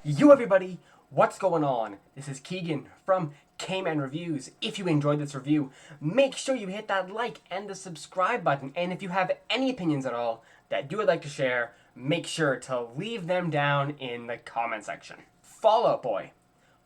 Yo everybody, what's going on? This is Keegan from Kman Reviews. If you enjoyed this review, make sure you hit that like and the subscribe button. And if you have any opinions at all that you would like to share, make sure to leave them down in the comment section. Fall Out Boy,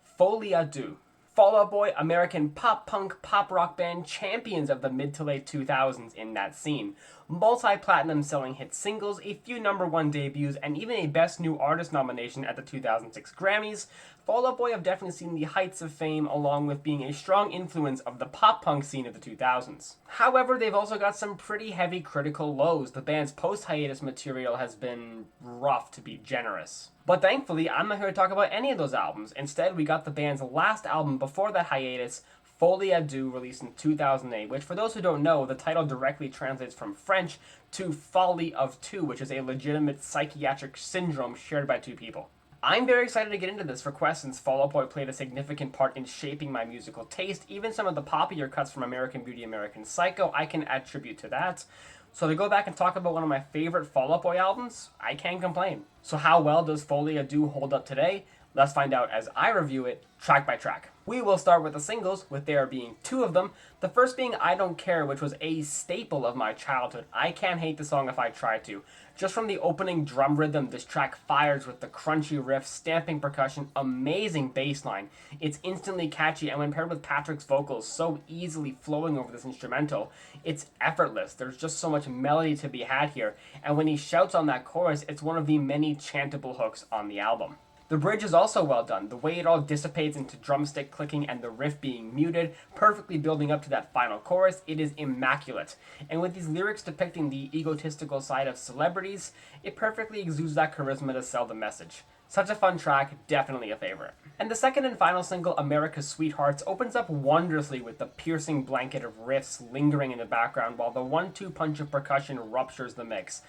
Folie, Deux. Fall Out Boy, American pop-punk, pop-rock band, champions of the mid to late 2000s in that scene. Multi-platinum selling hit singles, a few #1 debuts, and even a Best New Artist nomination at the 2006 Grammys. Fall Out Boy have definitely seen the heights of fame, along with being a strong influence of the pop-punk scene of the 2000s. However, they've also got some pretty heavy critical lows. The band's post-hiatus material has been rough, to be generous. But thankfully, I'm not here to talk about any of those albums. Instead, we got the band's last album before that hiatus, Folie, Deux, released in 2008, which for those who don't know, the title directly translates from French to Folie of Two, which is a legitimate psychiatric syndrome shared by two people. I'm very excited to get into this request since Fall Out Boy played a significant part in shaping my musical taste. Even some of the poppier cuts from American Beauty, American Psycho, I can attribute to that. So to go back and talk about one of my favorite Fall Out Boy albums, I can't complain. So how well does Folie, Deux hold up today? Let's find out as I review it, track by track. We will start with the singles, with there being two of them. The first being I Don't Care, which was a staple of my childhood. I can't hate the song if I try to. Just from the opening drum rhythm, this track fires with the crunchy riff, stamping percussion, amazing bass line. It's instantly catchy, and when paired with Patrick's vocals so easily flowing over this instrumental, it's effortless. There's just so much melody to be had here, and when he shouts on that chorus, it's one of the many chantable hooks on the album. The bridge is also well done, the way it all dissipates into drumstick clicking and the riff being muted, perfectly building up to that final chorus. It is immaculate. And with these lyrics depicting the egotistical side of celebrities, it perfectly exudes that charisma to sell the message. Such a fun track, definitely a favorite. And the second and final single, America's Suitehearts, opens up wondrously with the piercing blanket of riffs lingering in the background while the 1-2 punch of percussion ruptures the mix.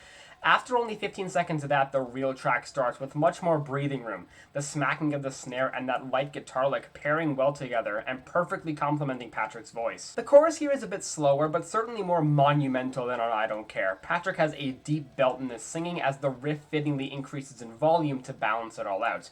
After only 15 seconds of that, the real track starts with much more breathing room, the smacking of the snare and that light guitar lick pairing well together and perfectly complementing Patrick's voice. The chorus here is a bit slower, but certainly more monumental than on I Don't Care. Patrick has a deep belt in his singing as the riff fittingly increases in volume to balance it all out.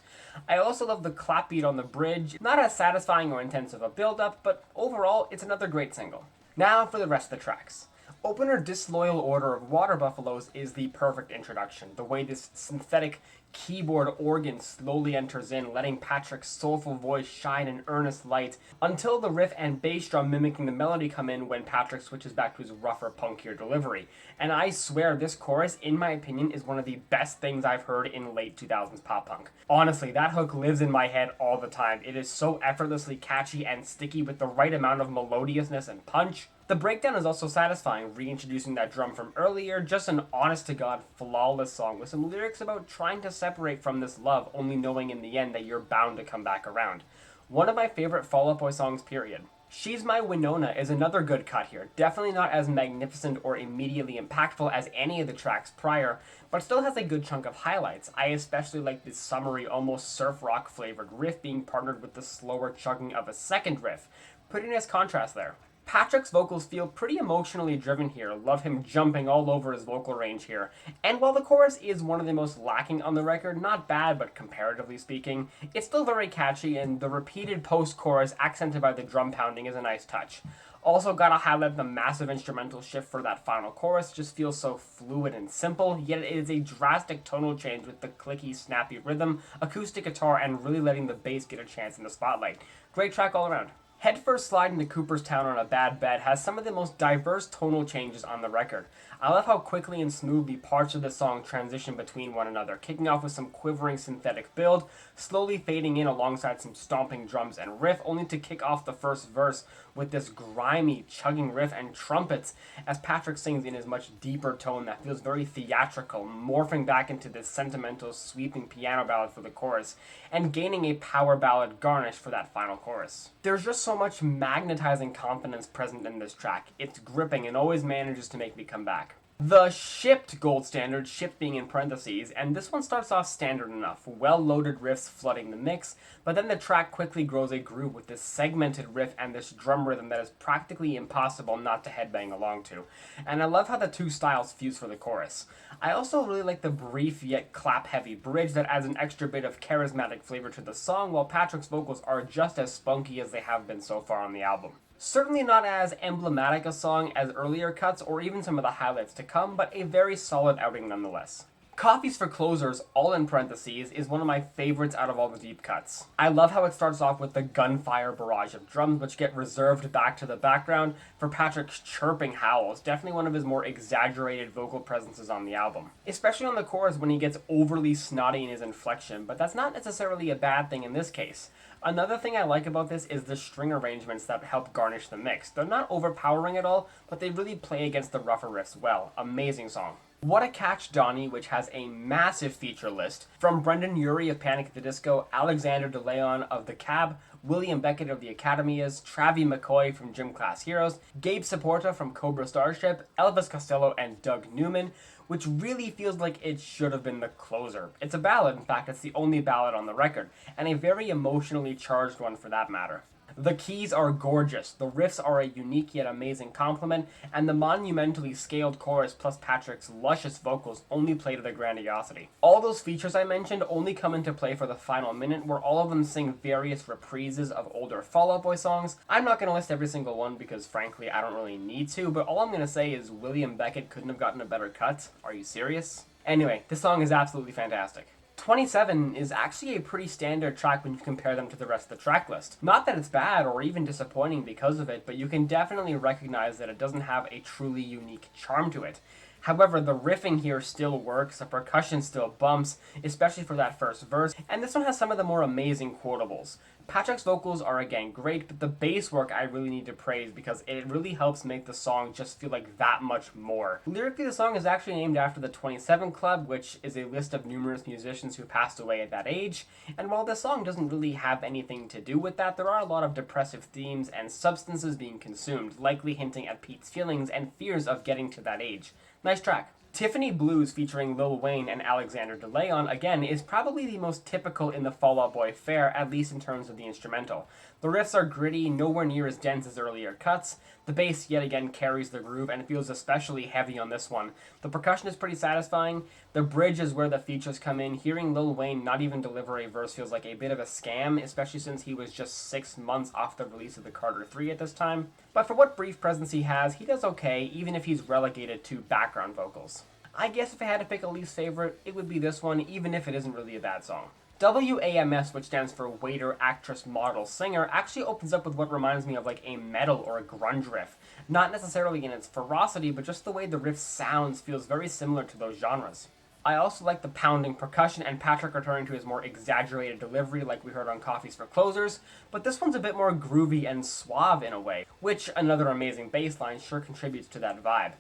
I also love the clap beat on the bridge, not as satisfying or intense of a build-up, but overall, it's another great single. Now for the rest of the tracks. Opener Disloyal Order of Water Buffaloes is the perfect introduction. The way this synthetic keyboard organ slowly enters in, letting Patrick's soulful voice shine in earnest light, until the riff and bass drum mimicking the melody come in when Patrick switches back to his rougher, punkier delivery. And I swear this chorus, in my opinion, is one of the best things I've heard in late 2000s pop punk. Honestly, that hook lives in my head all the time. It is so effortlessly catchy and sticky with the right amount of melodiousness and punch. The breakdown is also satisfying, reintroducing that drum from earlier, just an honest-to-God, flawless song with some lyrics about trying to separate from this love, only knowing in the end that you're bound to come back around. One of my favorite Fall Out Boy songs, period. She's My Winona is another good cut here, definitely not as magnificent or immediately impactful as any of the tracks prior, but still has a good chunk of highlights. I especially like this summery, almost surf rock flavored riff being partnered with the slower chugging of a second riff. Pretty nice contrast there. Patrick's vocals feel pretty emotionally driven here, love him jumping all over his vocal range here, and while the chorus is one of the most lacking on the record, not bad but comparatively speaking, it's still very catchy and the repeated post-chorus accented by the drum pounding is a nice touch. Also gotta highlight the massive instrumental shift for that final chorus, just feels so fluid and simple, yet it is a drastic tonal change with the clicky, snappy rhythm, acoustic guitar, and really letting the bass get a chance in the spotlight. Great track all around. Headfirst slide into Cooperstown on a Bad Bet has some of the most diverse tonal changes on the record. I love how quickly and smoothly parts of the song transition between one another, kicking off with some quivering synthetic build, slowly fading in alongside some stomping drums and riff, only to kick off the first verse with this grimy, chugging riff and trumpets as Patrick sings in his much deeper tone that feels very theatrical, morphing back into this sentimental, sweeping piano ballad for the chorus, and gaining a power ballad garnish for that final chorus. There's just so much magnetizing confidence present in this track. It's gripping and always manages to make me come back. The shipped gold standard, shipped being in parentheses, and this one starts off standard enough, well-loaded riffs flooding the mix, but then the track quickly grows a groove with this segmented riff and this drum rhythm that is practically impossible not to headbang along to. And I love how the two styles fuse for the chorus. I also really like the brief yet clap-heavy bridge that adds an extra bit of charismatic flavor to the song, while Patrick's vocals are just as spunky as they have been so far on the album. Certainly not as emblematic a song as earlier cuts or even some of the highlights to come, but a very solid outing nonetheless. Coffees for Closers, all in parentheses, is one of my favorites out of all the deep cuts. I love how it starts off with the gunfire barrage of drums, which get reserved back to the background for Patrick's chirping howls, definitely one of his more exaggerated vocal presences on the album. Especially on the chorus when he gets overly snotty in his inflection, but that's not necessarily a bad thing in this case. Another thing I like about this is the string arrangements that help garnish the mix. They're not overpowering at all, but they really play against the rougher riffs well. Amazing song. What a Catch, Donnie, which has a massive feature list from BRENDON URIE of Panic at the Disco, Alexander DELEON of the CABE, William Beckett of the Academias, Travis McCoy from Gym Class Heroes, Gabe SAPORTA from Cobra Starship, ELVIS COSTELLO, and Doug Newman, which really feels like it should have been the closer. It's a ballad, in fact, it's the only ballad on the record, and a very emotionally charged one for that matter. The keys are gorgeous, the riffs are a unique yet amazing compliment, and the monumentally scaled chorus plus Patrick's luscious vocals only play to their grandiosity. All those features I mentioned only come into play for the final minute, where all of them sing various reprises of older Fall Out Boy songs. I'm not going to list every single one because frankly I don't really need to, but all I'm going to say is William Beckett couldn't have gotten a better cut. Are you serious? Anyway, this song is absolutely fantastic. 27 is actually a pretty standard track when you compare them to the rest of the track list. Not that it's bad or even disappointing because of it, but you can definitely recognize that it doesn't have a truly unique charm to it. However, the riffing here still works, the percussion still bumps, especially for that first verse, and this one has some of the more amazing quotables. Patrick's vocals are again great, but the bass work I really need to praise because it really helps make the song just feel like that much more. Lyrically, the song is actually named after the 27 Club, which is a list of numerous musicians who passed away at that age, and while this song doesn't really have anything to do with that, there are a lot of depressive themes and substances being consumed, likely hinting at Pete's feelings and fears of getting to that age. Nice track. Tiffany Blues featuring Lil Wayne and Alexander DELEON, again, is probably the most typical in the Fall Out Boy fare, at least in terms of the instrumental. The riffs are gritty, nowhere near as dense as earlier cuts. The bass yet again carries the groove and feels especially heavy on this one. The percussion is pretty satisfying. The bridge is where the features come in. Hearing Lil Wayne not even deliver a verse feels like a bit of a scam, especially since he was just 6 months off the release of the Carter 3 at this time. But for what brief presence he has, he does okay, even if he's relegated to background vocals. I guess if I had to pick a least favorite, it would be this one, even if it isn't really a bad song. W.A.M.S, which stands for Waiter, Actress, Model, Singer, actually opens up with what reminds me of like a metal or a grunge riff. Not necessarily in its ferocity, but just the way the riff sounds feels very similar to those genres. I also like the pounding percussion and Patrick returning to his more exaggerated delivery like we heard on Coffees for Closers, but this one's a bit more groovy and suave in a way, which another amazing bass line sure contributes to that vibe.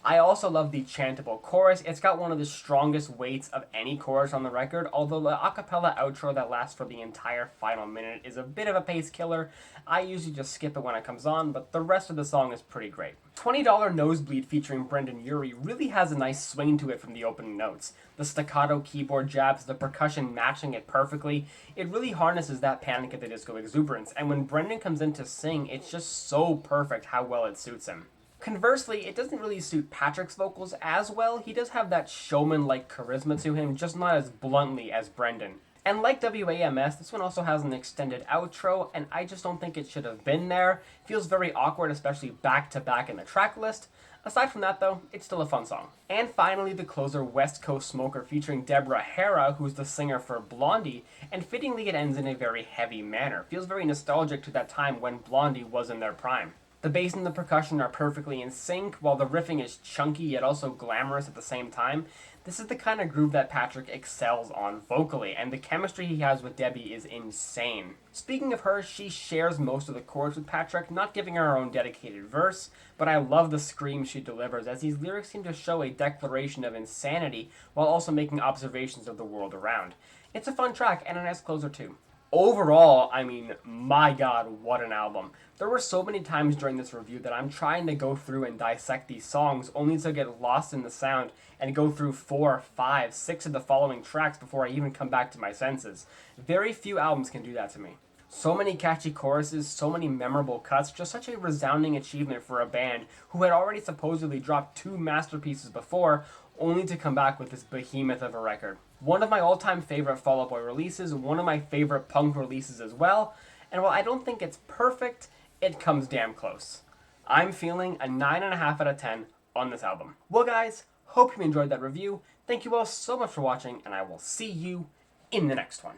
I also love the chantable chorus. It's got one of the strongest weights of any chorus on the record, although the acapella outro that lasts for the entire final minute is a bit of a pace killer. I usually just skip it when it comes on, but the rest of the song is pretty great. $20 Nosebleed featuring BRENDON URIE really has a nice swing to it from the opening notes. The staccato keyboard jabs, the percussion matching it perfectly, it really harnesses that Panic at the Disco exuberance, and when BRENDON comes in to sing, it's just so perfect how well it suits him. Conversely, it doesn't really suit Patrick's vocals as well. He does have that showman-like charisma to him, just not as bluntly as BRENDON. And like W.A.M.S, this one also has an extended outro, and I just don't think it should have been there. It feels very awkward, especially back-to-back in the track list. Aside from that though, it's still a fun song. And finally, the closer West Coast Smoker featuring DEBORAH Hara, who's the singer for Blondie, and fittingly it ends in a very heavy manner. Feels very nostalgic to that time when Blondie was in their prime. The bass and the percussion are perfectly in sync, while the riffing is chunky yet also glamorous at the same time. This is the kind of groove that Patrick excels on vocally, and the chemistry he has with Debbie is insane. Speaking of her, she shares most of the chords with Patrick, not giving her own dedicated verse, but I love the screams she delivers, as these lyrics seem to show a declaration of insanity, while also making observations of the world around. It's a fun track, and a nice closer too. Overall, I mean, my god, what an album. There were so many times during this review that I'm trying to go through and dissect these songs only to get lost in the sound and go through 4, 5, 6 of the following tracks before I even come back to my senses. Very few albums can do that to me. So many catchy choruses, so many memorable cuts, just such a resounding achievement for a band who had already supposedly dropped 2 masterpieces before, only to come back with this behemoth of a record. One of my all-time favorite Fall Out Boy releases, one of my favorite punk releases as well, and while I don't think it's perfect, it comes damn close. I'm feeling a 9.5 out of 10 on this album. Well guys, hope you enjoyed that review. Thank you all so much for watching, and I will see you in the next one.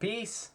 Peace!